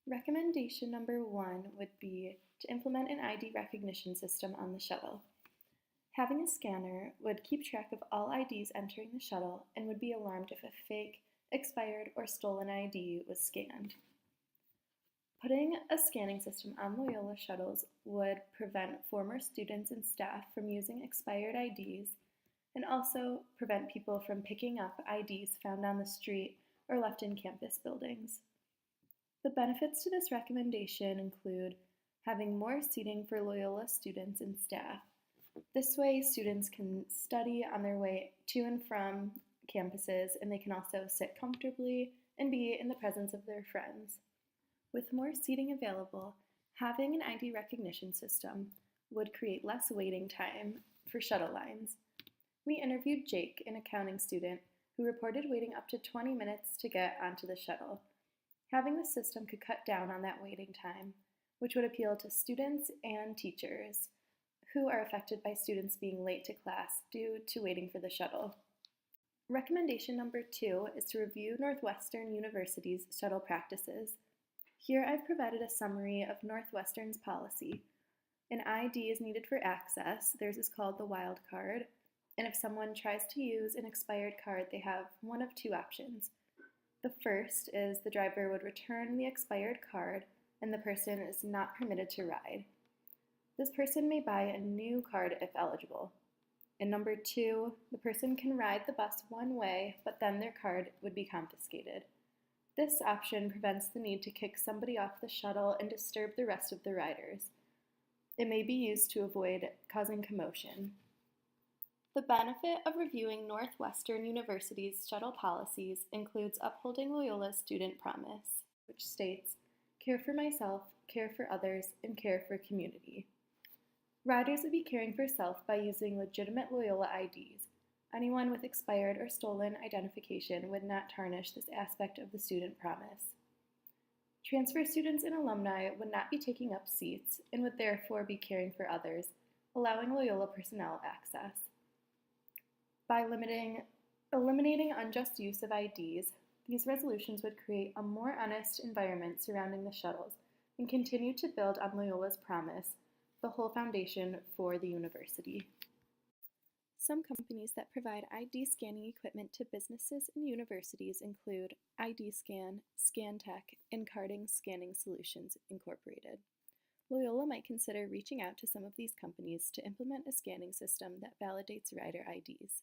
Recommendation number 1 would be to implement an ID recognition system on the shuttle. Having a scanner would keep track of all IDs entering the shuttle and would be alarmed if a fake, expired, or stolen ID was scanned. Putting a scanning system on Loyola shuttles would prevent former students and staff from using expired IDs and also prevent people from picking up IDs found on the street or left in campus buildings. The benefits to this recommendation include having more seating for Loyola students and staff. This way, students can study on their way to and from campuses, and they can also sit comfortably and be in the presence of their friends. With more seating available, having an ID recognition system would create less waiting time for shuttle lines. We interviewed Jake, an accounting student, who reported waiting up to 20 minutes to get onto the shuttle. Having the system could cut down on that waiting time, which would appeal to students and teachers who are affected by students being late to class due to waiting for the shuttle. Recommendation number 2 is to review Northwestern University's shuttle practices. Here I've provided a summary of Northwestern's policy. An ID is needed for access. Theirs is called the wild card. And if someone tries to use an expired card, they have one of 2 options. The first is the driver would return the expired card and the person is not permitted to ride. This person may buy a new card if eligible. And number 2, the person can ride the bus one way, but then their card would be confiscated. This option prevents the need to kick somebody off the shuttle and disturb the rest of the riders. It may be used to avoid causing commotion. The benefit of reviewing Northwestern University's shuttle policies includes upholding Loyola's student promise, which states, "Care for myself, care for others, and care for community." Riders would be caring for self by using legitimate Loyola IDs. Anyone with expired or stolen identification would not tarnish this aspect of the student promise. Transfer students and alumni would not be taking up seats and would therefore be caring for others, allowing Loyola personnel access. By eliminating unjust use of IDs, these resolutions would create a more honest environment surrounding the shuttles and continue to build on Loyola's promise, the whole foundation for the university. Some companies that provide ID scanning equipment to businesses and universities include ID Scan, ScanTech, and Carding Scanning Solutions Incorporated. Loyola might consider reaching out to some of these companies to implement a scanning system that validates rider IDs.